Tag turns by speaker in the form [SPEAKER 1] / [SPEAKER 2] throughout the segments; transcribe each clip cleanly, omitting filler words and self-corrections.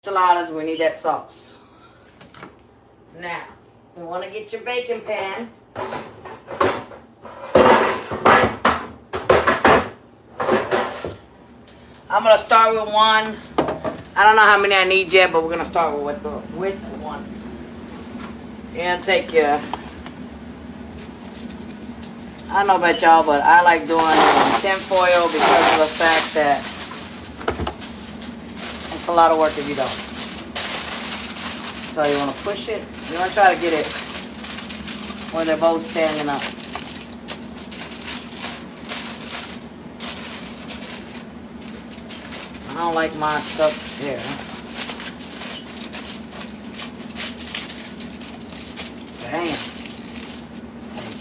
[SPEAKER 1] Enchiladas, we need that sauce. Now, you want to get your baking pan. I'm going to start with one. I don't know how many I need yet, but we're going to start with one. And take your... I don't know about y'all, but I like doing tinfoil because of the fact that it's a lot of work if you don't. So you want to push it. You want to try to get it where they're both standing up. I don't like mine stuck there. Bam.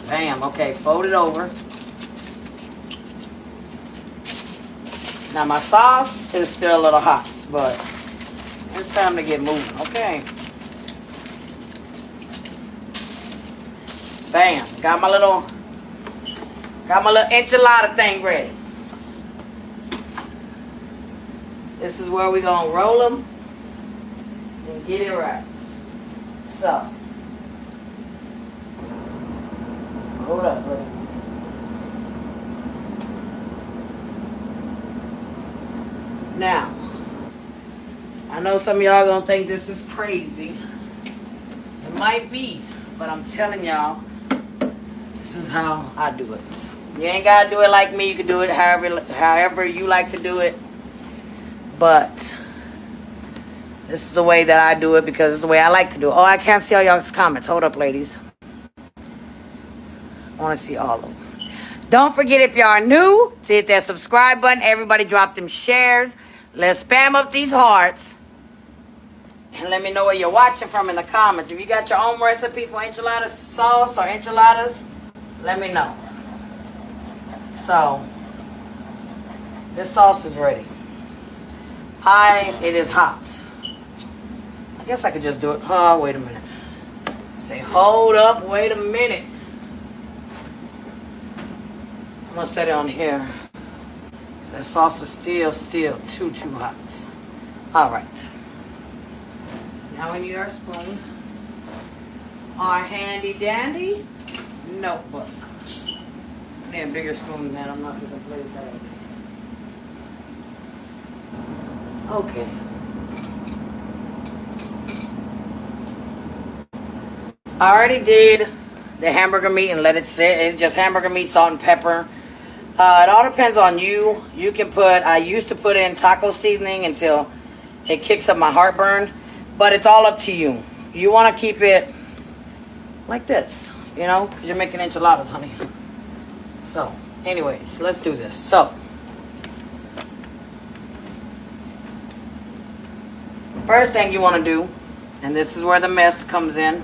[SPEAKER 1] Bam. Okay, fold it over. Now my sauce is still a little hot, but it's time to get moving. Okay. Bam. Got my little enchilada thing ready. This is where we're gonna roll them and get it right. So, hold up, bro. Now, I know some of y'all gonna think this is crazy. It might be, but I'm telling y'all, this is how I do it. You ain't gotta do it like me. You can do it however you like to do it. But this is the way that I do it because it's the way I like to do it. Oh, I can't see all y'all's comments. Hold up, ladies. I want to see all of them. Don't forget, if y'all are new, to hit that subscribe button. Everybody drop them shares. Let's spam up these hearts. And let me know where you're watching from in the comments. If you got your own recipe for enchilada sauce or enchiladas, let me know. So, this sauce is ready. It is hot. I guess I could just do it. Oh, wait a minute. Say, hold up, wait a minute. I'm gonna set it on here. That sauce is still too hot. All right. Now we need our spoon. Our handy dandy notebook. I need a bigger spoon than that. I'm not gonna play with that. Okay. I already did the hamburger meat and let it sit. It's just hamburger meat, salt, and pepper. It all depends on you. You can put, I used to put in taco seasoning until it kicks up my heartburn. But it's all up to you. You want to keep it like this, you know, because you're making enchiladas, honey. So, anyways, let's do this. So, first thing you want to do, and this is where the mess comes in,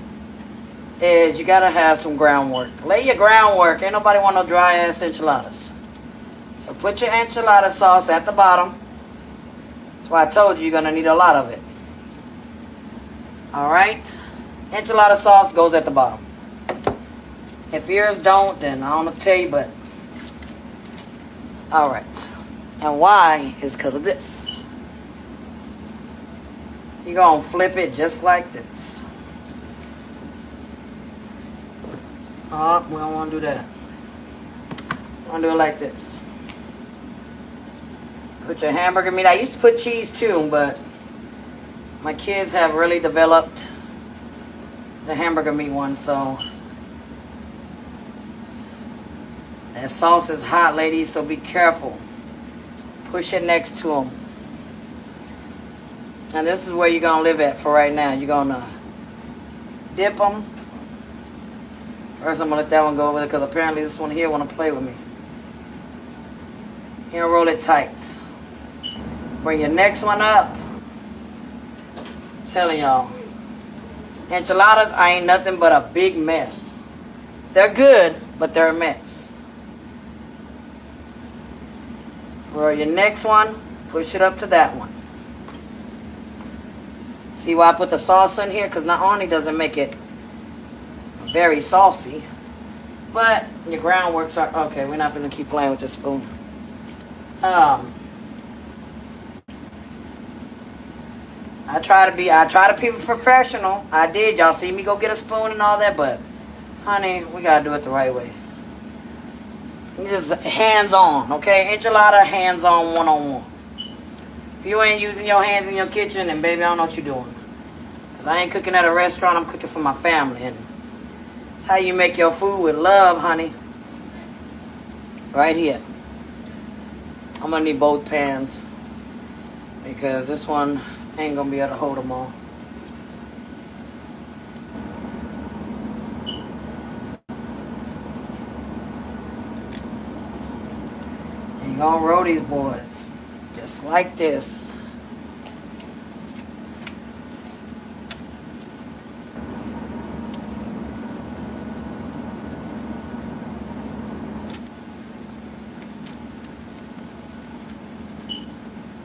[SPEAKER 1] is you got to have some groundwork. Lay your groundwork. Ain't nobody want no dry ass enchiladas. So put your enchilada sauce at the bottom. That's why I told you you're going to need a lot of it. Alright? Enchilada sauce goes at the bottom. If yours don't, then I don't know what to tell you, but alright. And why is because of this. You're going to flip it just like this. Oh, we don't want to do that. We want to do it like this. Put your hamburger meat. I used to put cheese too, but my kids have really developed the hamburger meat one, so that sauce is hot, ladies, so be careful. Push it next to them. And this is where you're going to live at for right now. You're going to dip them. First, I'm going to let that one go over there because apparently this one here want to play with me. Here, roll it tight. Bring your next one up. I'm telling y'all. Enchiladas ain't nothing but a big mess. They're good, but they're a mess. Roll your next one. Push it up to that one. See why I put the sauce in here? Because not only does it make it very saucy, but your groundworks are... Okay, we're not going to keep playing with this spoon. I I try to be professional. I did. Y'all see me go get a spoon and all that, but honey, we gotta do it the right way. Just hands-on, okay? Enchilada, hands-on, one-on-one. If you ain't using your hands in your kitchen, then baby, I don't know what you're doing. Because I ain't cooking at a restaurant, I'm cooking for my family. And it's how you make your food with love, honey. Right here. I'm going to need both pans. Because this one ain't going to be able to hold them all. And you're going to roll these boys. Just like this.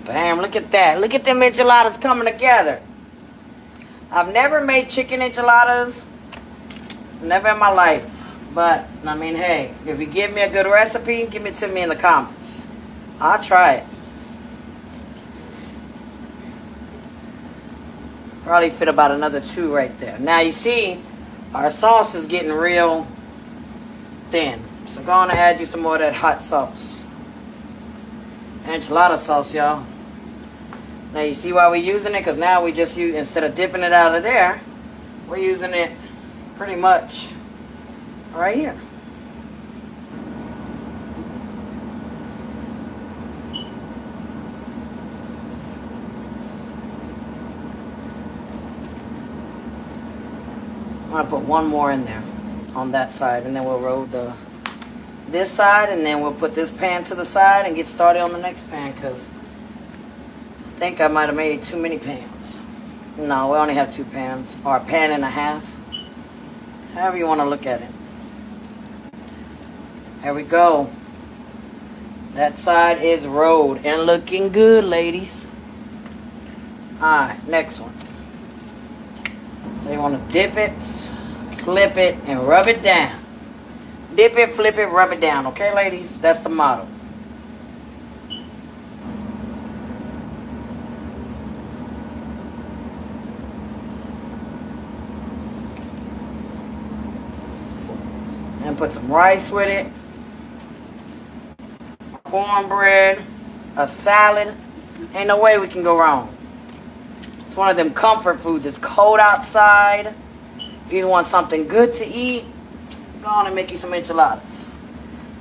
[SPEAKER 1] Bam, look at that. Look at them enchiladas coming together. I've never made chicken enchiladas. Never in my life. But, I mean, hey, if you give me a good recipe, give it to me in the comments. I'll try it. Probably fit about another 2 right there. Now, you see, our sauce is getting real thin. So, go on and add you some more of that hot sauce. Enchilada sauce, y'all. Now, you see why we're using it? Because now we just use, instead of dipping it out of there, we're using it pretty much right here. I'm going to put one more in there on that side, and then we'll roll this side, and then we'll put this pan to the side and get started on the next pan, because I think I might have made too many pans. No, we only have 2 pans, or a pan and a half. However you want to look at it. There we go. That side is rolled and looking good, ladies. Alright, next one. So you want to dip it, flip it, and rub it down. Dip it, flip it, rub it down. Okay, ladies? That's the motto. And put some rice with it. Cornbread. A salad. Ain't no way we can go wrong. It's one of them comfort foods. It's cold outside. If you want something good to eat, go on and make you some enchiladas.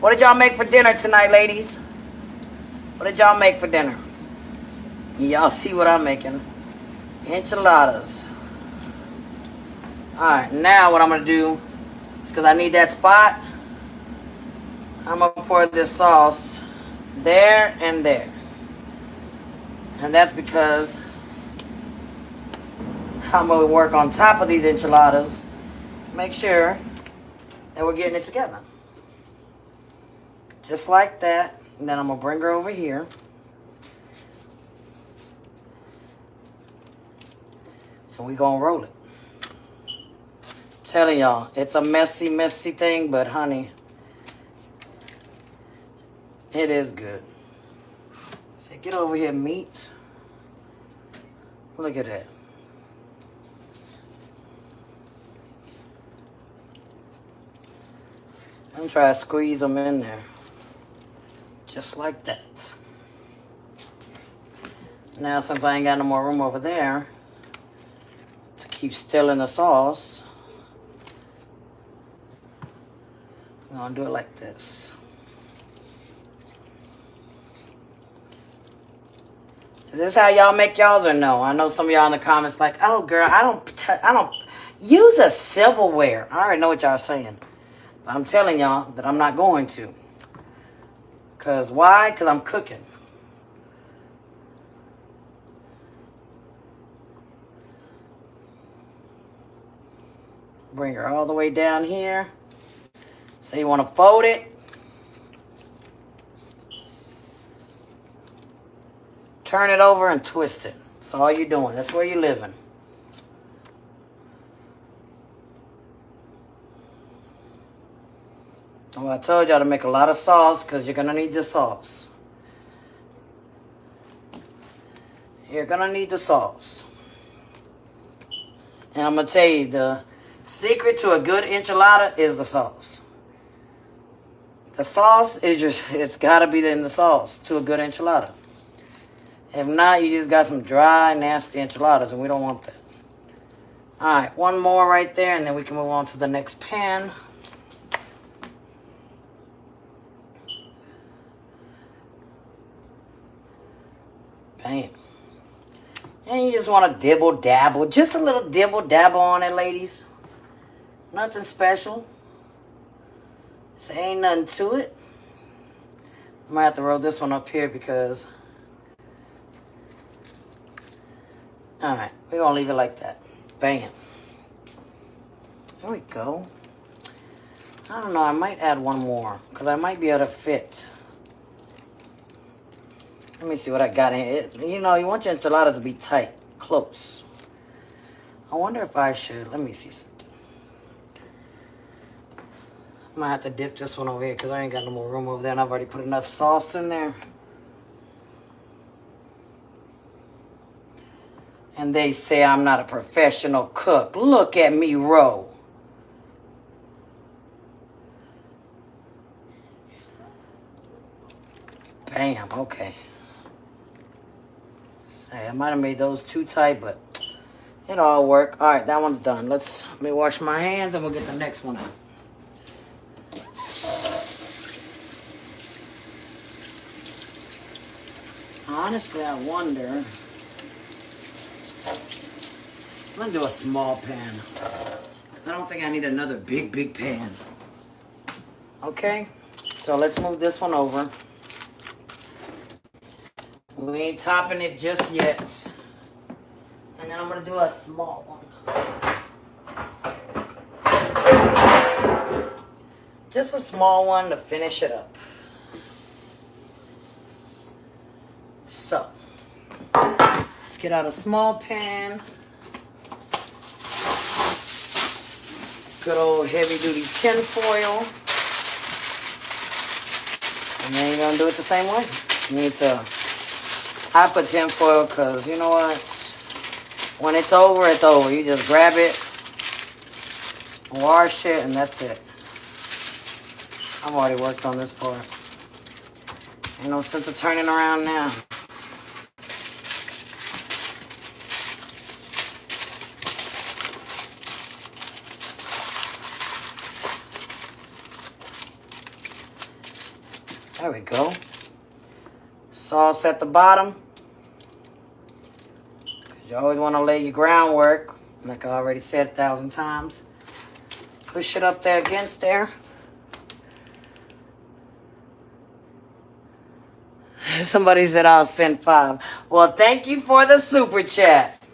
[SPEAKER 1] What did y'all make for dinner tonight, ladies? What did y'all make for dinner? Y'all see what I'm making. Enchiladas. Alright, now what I'm going to do is, because I need that spot, I'm going to pour this sauce there and there. And that's because I'm going to work on top of these enchiladas. Make sure that we're getting it together. Just like that. And then I'm going to bring her over here. And we're going to roll it. I'm telling y'all, it's a messy, messy thing. But honey, it is good. So get over here, meat. Look at that. I'm trying to squeeze them in there. Just like that. Now, since I ain't got no more room over there to keep still in the sauce, I'm going to do it like this. Is this how y'all make y'all's or no? I know some of y'all in the comments like, oh, girl, I don't use a silverware. I already know what y'all are saying. But I'm telling y'all that I'm not going to. Because why? Because I'm cooking. Bring her all the way down here. So you want to fold it. Turn it over and twist it. That's all you're doing. That's where you're living. Well, I told y'all to make a lot of sauce because you're going to need the sauce. You're going to need the sauce. And I'm going to tell you, the secret to a good enchilada is the sauce. The sauce is just, it's got to be in the sauce to a good enchilada. If not, you just got some dry, nasty enchiladas, and we don't want that. All right, one more right there, and then we can move on to the next pan. Bam. And you just want to dibble-dabble. Just a little dibble-dabble on it, ladies. Nothing special. So ain't nothing to it. I might have to roll this one up here because... Alright, we're going to leave it like that. Bam. There we go. I don't know, I might add one more because I might be able to fit. Let me see what I got in here. You know, you want your enchiladas to be tight, close. I wonder if I should. Let me see something. I might have to dip this one over here because I ain't got no more room over there, and I've already put enough sauce in there. And they say I'm not a professional cook. Look at me roll. Bam, okay. I might have made those too tight, but it all work. All right, that one's done. Let me wash my hands and we'll get the next one out. Honestly, I wonder. I'm gonna do a small pan. I don't think I need another big pan. Okay, so let's move this one over. We ain't topping it just yet. And then I'm going to do a small one. Just a small one to finish it up. So, let's get out a small pan. Good old heavy duty tin foil. And then you're going to do it the same way. You need to... I put tin foil because, you know what? When it's over, it's over. You just grab it, wash it, and that's it. I've already worked on this part. Ain't no sense of turning around now. There we go. Sauce at the bottom. You always want to lay your groundwork, like I already said 1,000 times. Push it up there against there. Somebody said I'll send 5. Well, thank you for the super chat.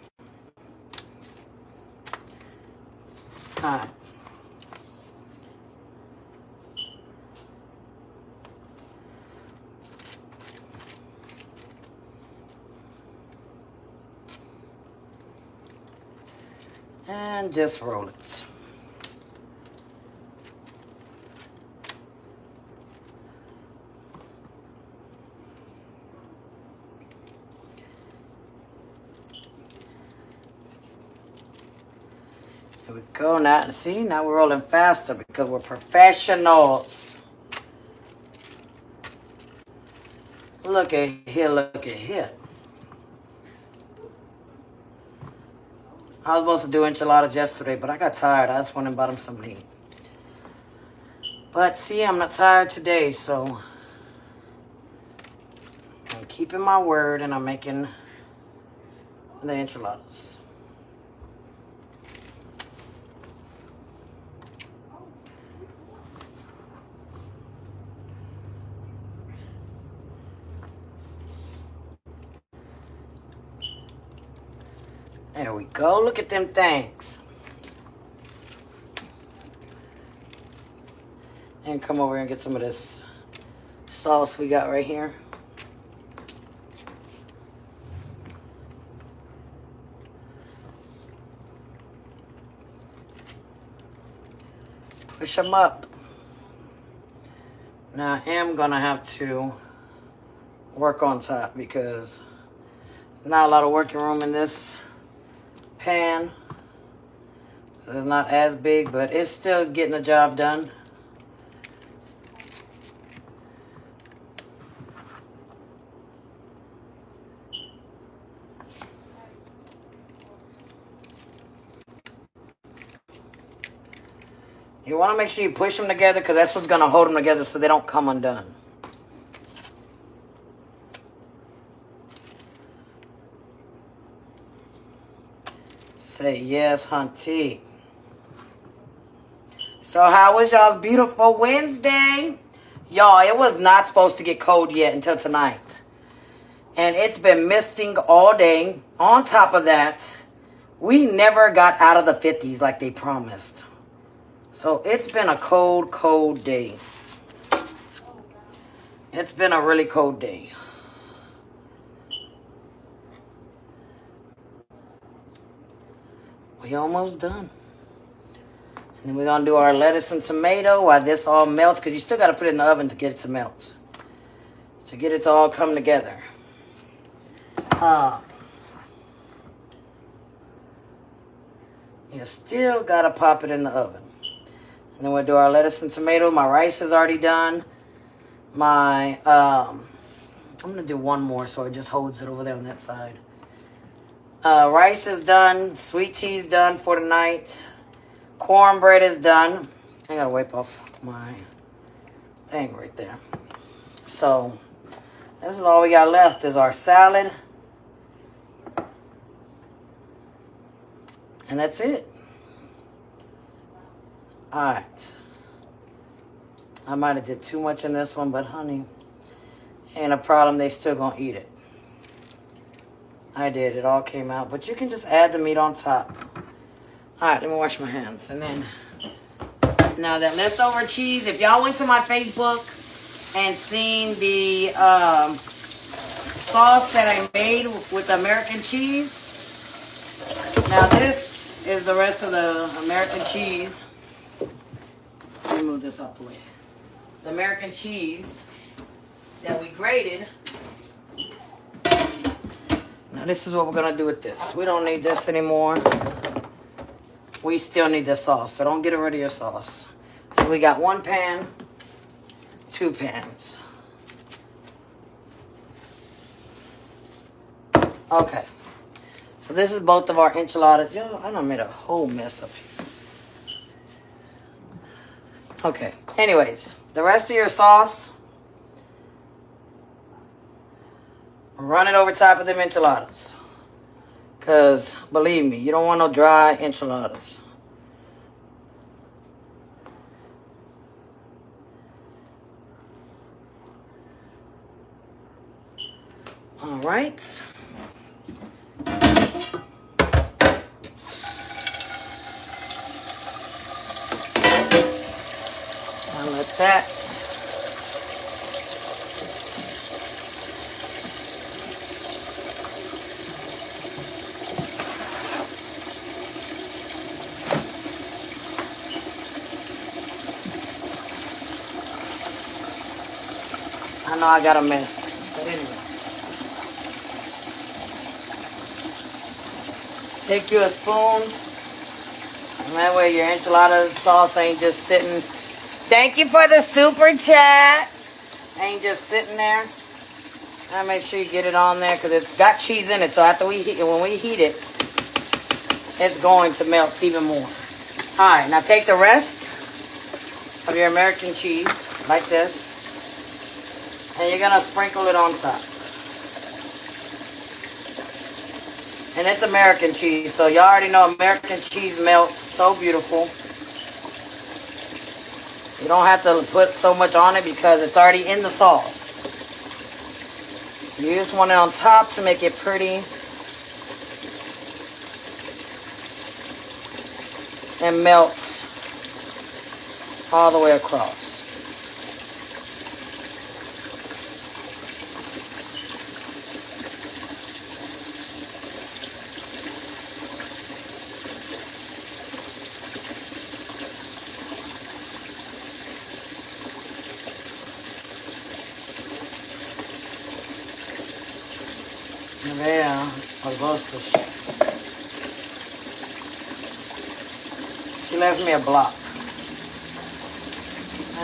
[SPEAKER 1] All right. And just roll it. There we go. Now, see, now we're rolling faster because we're professionals. Look at here, look at here. I was supposed to do enchiladas yesterday, but I got tired. I just went and bought them something to eat. But see, I'm not tired today, so I'm keeping my word and I'm making the enchiladas. There we go. Look at them things. And come over and get some of this sauce we got right here. Push them up. Now I am going to have to work on top because there's not a lot of working room in this pan. It's not as big, but it's still getting the job done. You want to make sure you push them together because that's what's going to hold them together so they don't come undone. Say yes, hunty. So how was y'all's beautiful Wednesday? Y'all, it was not supposed to get cold yet until tonight. And it's been misting all day. On top of that, we never got out of the 50s like they promised. So it's been a cold, cold day. It's been a really cold day. We almost done. And then we're going to do our lettuce and tomato while this all melts. Because you still got to put it in the oven to get it to melt. To get it to all come together. You still got to pop it in the oven. And then we'll do our lettuce and tomato. My rice is already done. I'm going to do one more so it just holds it over there on that side. Rice is done. Sweet tea's done for tonight. Cornbread is done. I got to wipe off my thing right there. So, this is all we got left is our salad. And that's it. Alright. I might have did too much in this one, but honey, ain't a problem. They still gonna eat it. I did. It all came out. But you can just add the meat on top. Alright, let me wash my hands. And then, now that leftover cheese, if y'all went to my Facebook and seen the sauce that I made with American cheese. Now this is the rest of the American cheese. Let me move this out the way. The American cheese that we grated. Now this is what we're going to do with this. We don't need this anymore. We still need this sauce, so don't get rid of your sauce. So we got one pan, 2 pans. Okay. So this is both of our enchiladas. Yo, I done made a whole mess up here. Okay. Anyways, the rest of your sauce, run it over top of them enchiladas. Because, believe me, you don't want no dry enchiladas. All right. I'll let that. I know I got a mess, but anyway. Take you a spoon, and that way your enchilada sauce ain't just sitting. Thank you for the super chat. Ain't just sitting there. I make sure you get it on there because it's got cheese in it. So after we heat it, when we heat it, it's going to melt even more. All right, now take the rest of your American cheese like this, and you're gonna sprinkle it on top. And it's American cheese, so y'all already know American cheese melts so beautiful. You don't have to put so much on it because it's already in the sauce. You just want it on top to make it pretty. And melt all the way across. Vea, al gusto. She left me a block.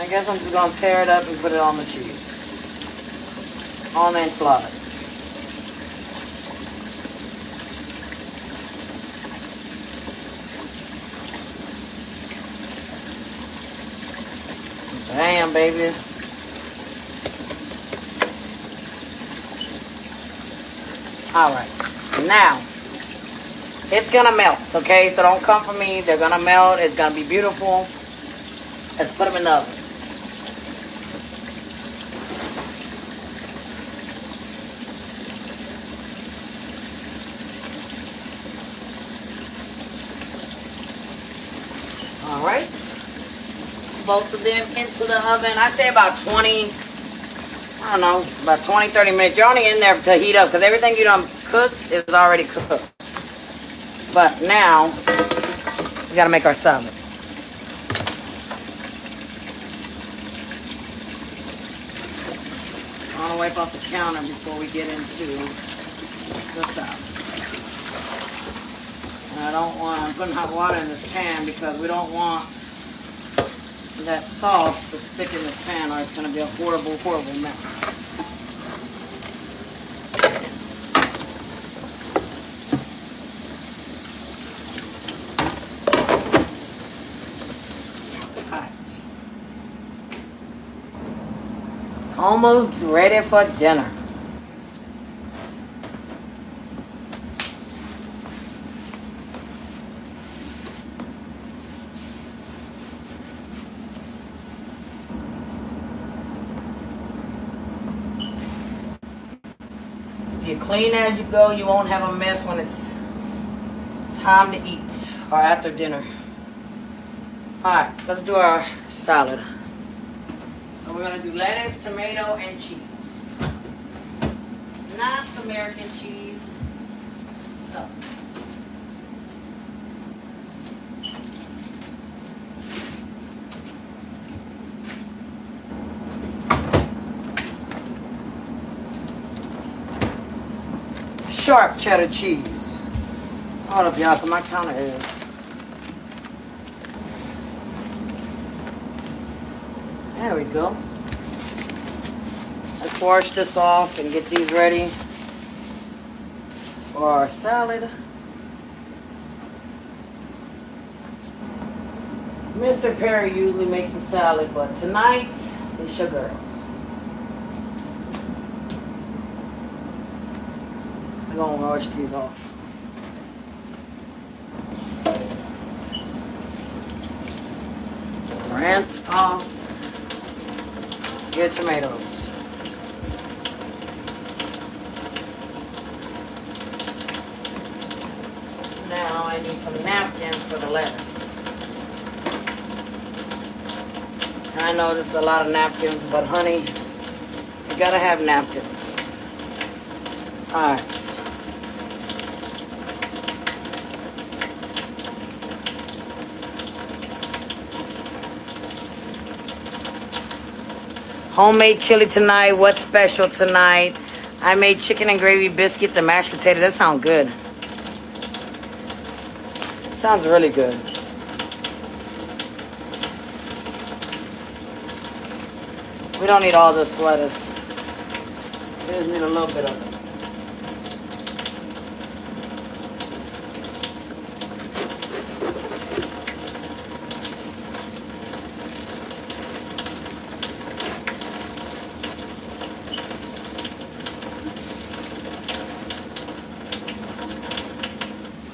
[SPEAKER 1] I guess I'm just going to tear it up and put it on the cheese. On the enchiladas. Damn, baby. Alright. Now, it's going to melt, okay? So don't come for me. They're going to melt. It's going to be beautiful. Let's put them in the oven. Alright. Both of them into the oven. I say about 20, I don't know, about 20, 30 minutes. You're only in there to heat up because everything you done cooked is already cooked. But now, we got to make our salad. I want to wipe off the counter before we get into the salad. And I'm putting hot water in this pan because we don't want that sauce to stick in this pan or it's going to be a horrible, horrible mess. Alright. Almost ready for dinner. If you clean as you go, you won't have a mess when it's time to eat or after dinner. Alright, let's do our salad. So we're going to do lettuce, tomato, and cheese. Not American cheese. So. Sharp cheddar cheese. Hold up, y'all, 'cause my counter is. There we go. Let's wash this off and get these ready for our salad. Mr. Perry usually makes a salad, but tonight it's your girl. I'm gonna wash these off. Rinse off your tomatoes. Now I need some napkins for the lettuce. And I know this is a lot of napkins, but honey, you gotta have napkins. Alright. Homemade chili tonight. What's special tonight? I made chicken and gravy biscuits and mashed potatoes. That sounds good. Sounds really good. We don't need all this lettuce. We just need a little bit of it.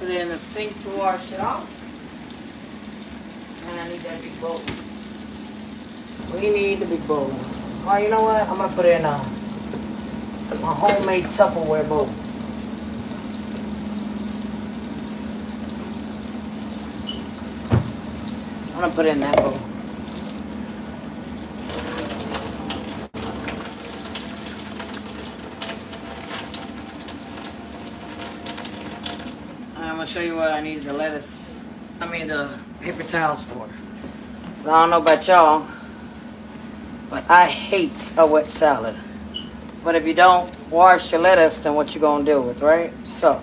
[SPEAKER 1] Put it in the sink to wash it off. And I need that big bowl. We need the big bowl. Oh, you know what? I'm going to put it in a homemade Tupperware bowl. I'm going to put it in that bowl. I'm going to show you what I needed the lettuce, the paper towels for. So I don't know about y'all, but I hate a wet salad. But if you don't wash your lettuce, then what you gonna do with, right? So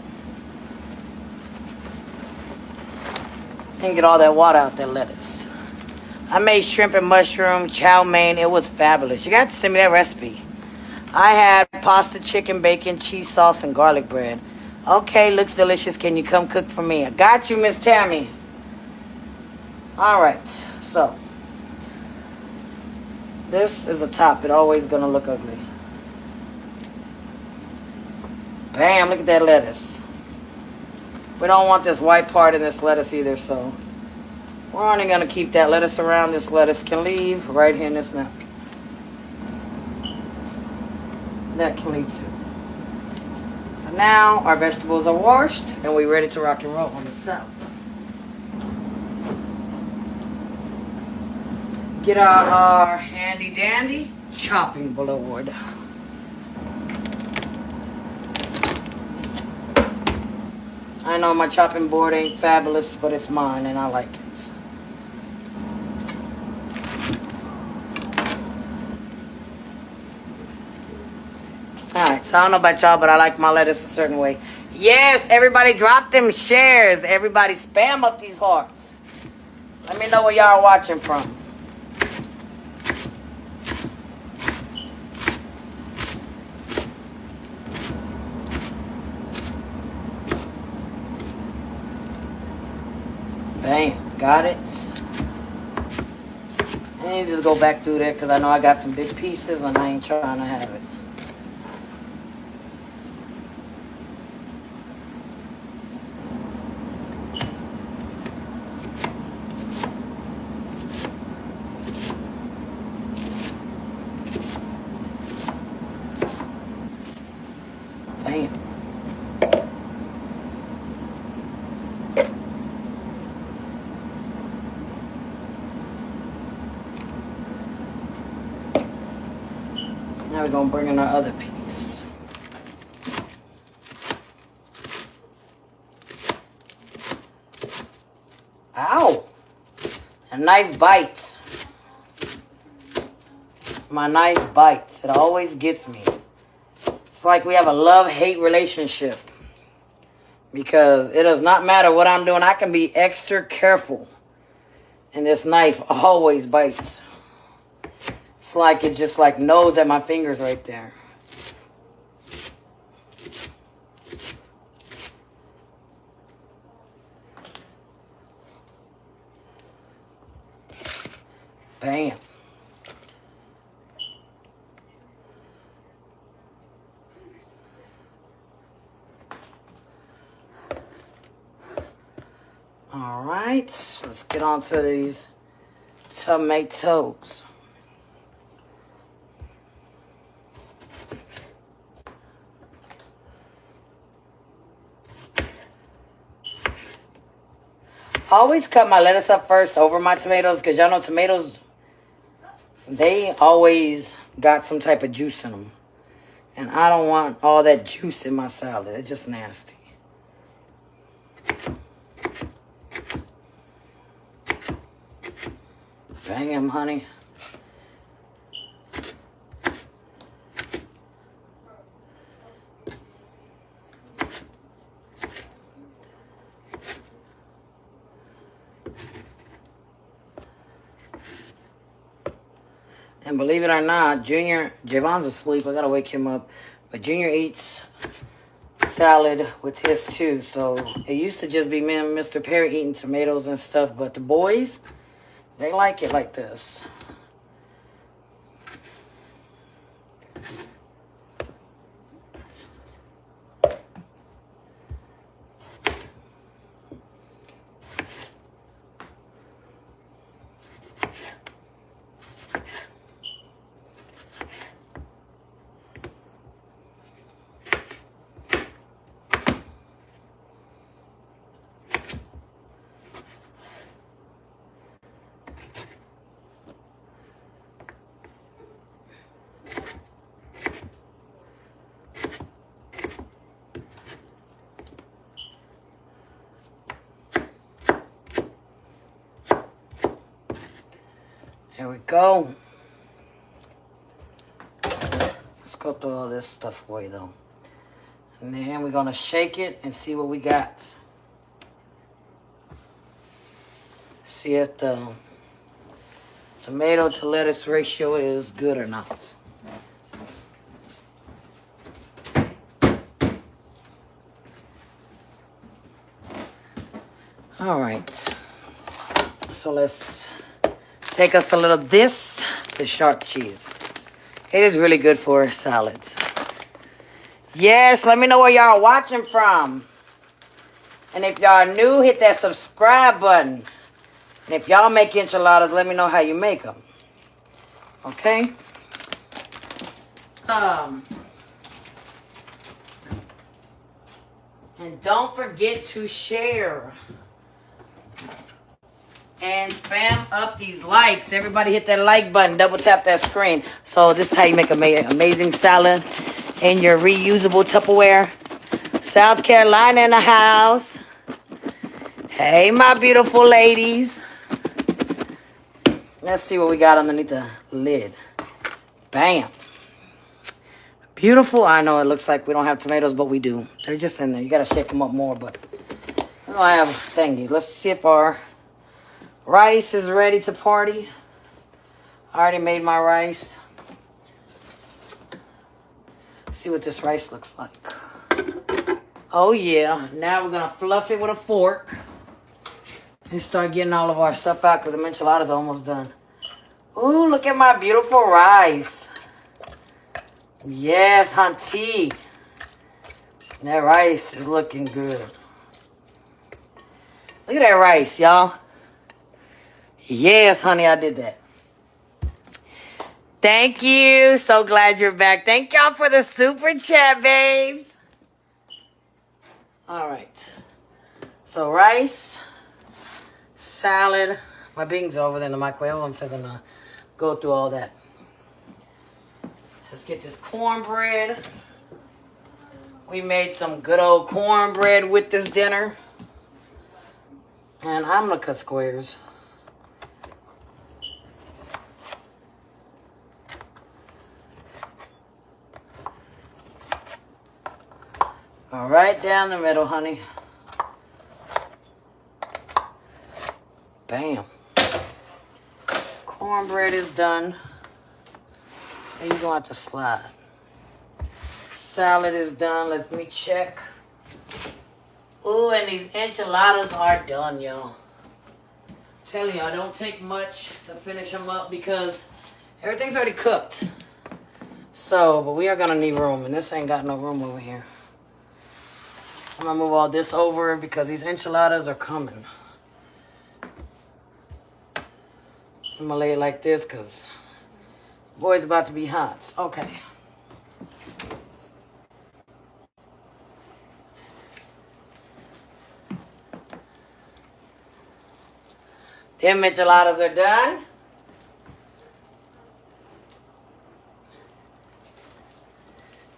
[SPEAKER 1] And get all that water out that lettuce. I made shrimp and mushroom chow mein. It was fabulous. You got to send me that recipe. I had pasta, chicken, bacon, cheese sauce, and garlic bread. Okay, looks delicious. Can you come cook for me? I got you, Miss Tammy. All right, so this is the top. It always gonna look ugly. Bam, look at that lettuce. We don't want this white part in this lettuce either, so we're only gonna keep that lettuce around. This lettuce can leave right here in this napkin. That can leave too. So now our vegetables are washed and we're ready to rock and roll on the salad. Get our handy dandy chopping board. I know my chopping board ain't fabulous, but it's mine and I like it. Alright, so I don't know about y'all, but I like my lettuce a certain way. Yes, everybody drop them shares. Everybody spam up these hearts. Let me know where y'all are watching from. Bam, got it. And just go back through there because I know I got some big pieces and I ain't trying to have it. Bam. Now we're going to bring in our other piece. Ow! A knife bites. My knife bites. It always gets me. It's like we have a love-hate relationship. Because it does not matter what I'm doing. I can be extra careful. And this knife always bites. It's like it just like knows at my fingers right there. Bam. All right, let's get on to these tomatoes. I always cut my lettuce up first over my tomatoes because y'all know tomatoes, they always got some type of juice in them. And I don't want all that juice in my salad. It's just nasty. Bam, honey. And believe it or not, Javon's asleep. I gotta wake him up. But Junior eats salad with his too. So it used to just be me and Mr. Perry eating tomatoes and stuff. But the boys, they like it like this. There we go. Let's go through all this stuff away though. And then we're gonna shake it and see what we got. See if the tomato to lettuce ratio is good or not. All right. So let's take us a little of this, the sharp cheese. It is really good for salads. Yes, let me know where y'all are watching from. And if y'all are new, hit that subscribe button. And if y'all make enchiladas, let me know how you make them. Okay? And don't forget to share. And spam up these likes. Everybody hit that like button. Double tap that screen. So this is how you make amazing salad in your reusable Tupperware. South Carolina in the house. Hey, my beautiful ladies. Let's see what we got underneath the lid. Bam. Beautiful. I know it looks like we don't have tomatoes, but we do. They're just in there. You got to shake them up more, but we don't have thingy. Let's see if our rice is ready to party. I already made my rice. See what this rice looks like. Oh yeah. Now we're gonna fluff it with a fork and start getting all of our stuff out because the enchilada's almost done. Ooh, look at my beautiful rice. Yes, hunty. That rice is looking good. Look at that rice, y'all. Yes, honey, I did that. Thank you. So glad you're back. Thank y'all for the super chat, babes. All right. So rice, salad. My beans are over there in the microwave. I'm finna go through all that. Let's get this cornbread. We made some good old cornbread with this dinner. And I'm gonna cut squares. All right down the middle, honey. Bam. Cornbread is done. So you're gonna have to slide. Salad is done. Let me check. Ooh, and these enchiladas are done, y'all. Telling y'all, don't take much to finish them up because everything's already cooked. So, but we are gonna need room, and this ain't got no room over here. I'm gonna move all this over because these enchiladas are coming. I'm gonna lay it like this because boy, it's about to be hot. Okay. Them enchiladas are done.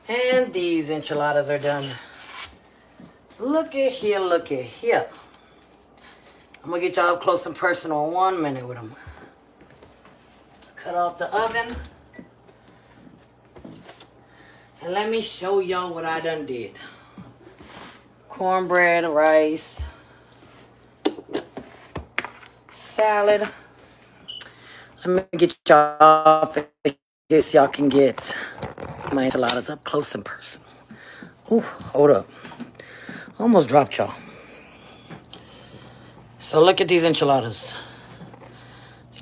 [SPEAKER 1] And these enchiladas are done. Look at here, look at here. I'm gonna get y'all up close and personal in 1 minute with them. Cut off the oven. And let me show y'all what I done did. Cornbread, rice, salad. Let me get y'all off here so y'all can get my enchiladas up close and personal. Ooh, hold up. Almost dropped y'all. So look at these enchiladas.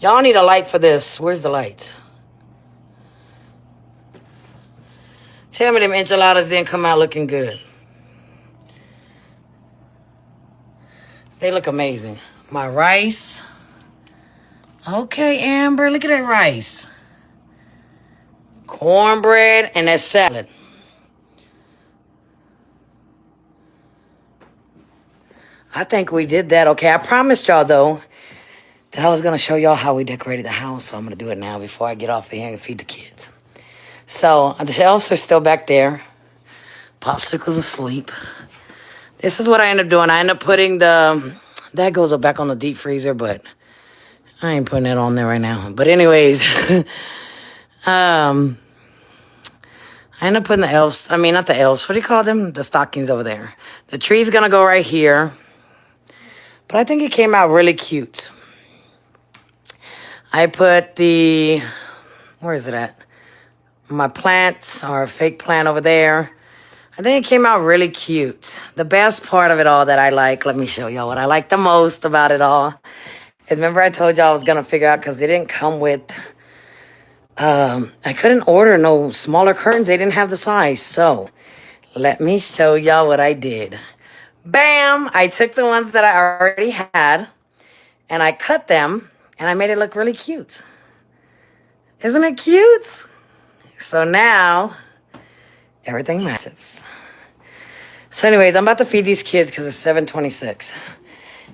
[SPEAKER 1] Y'all need a light for this. Where's the light? Tell me them enchiladas didn't come out looking good. They look amazing. My rice. Okay, Amber, look at that rice. Cornbread and that salad. I think we did that okay. I promised y'all, though, that I was going to show y'all how we decorated the house. So I'm going to do it now before I get off of here and feed the kids. So the elves are still back there. Popsicle's asleep. This is what I end up doing. I end up putting the... That goes back on the deep freezer, but I ain't putting it on there right now. But anyways, I end up putting the elves... I mean, not the elves. What do you call them? The stockings over there. The tree's going to go right here. But I think it came out really cute. I put the, where is it at? My plants, or a fake plant over there. I think it came out really cute. The best part of it all that I like, let me show y'all what I like the most about it all. Is remember I told y'all I was going to figure out, because they didn't come with, I couldn't order no smaller curtains. They didn't have the size. So let me show y'all what I did. Bam! I took the ones that I already had and I cut them and I made it look really cute. Isn't it cute? So now everything matches. So anyways, I'm about to feed these kids because it's 7:26.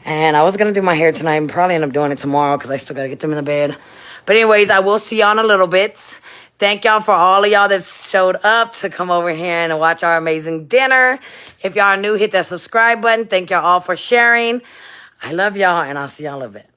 [SPEAKER 1] And I was going to do my hair tonight and probably end up doing it tomorrow because I still got to get them in the bed. But anyways, I will see y'all in a little bit. Thank y'all for all of y'all that showed up to come over here and watch our amazing dinner. If y'all are new, hit that subscribe button. Thank y'all all for sharing. I love y'all, and I'll see y'all in a little bit.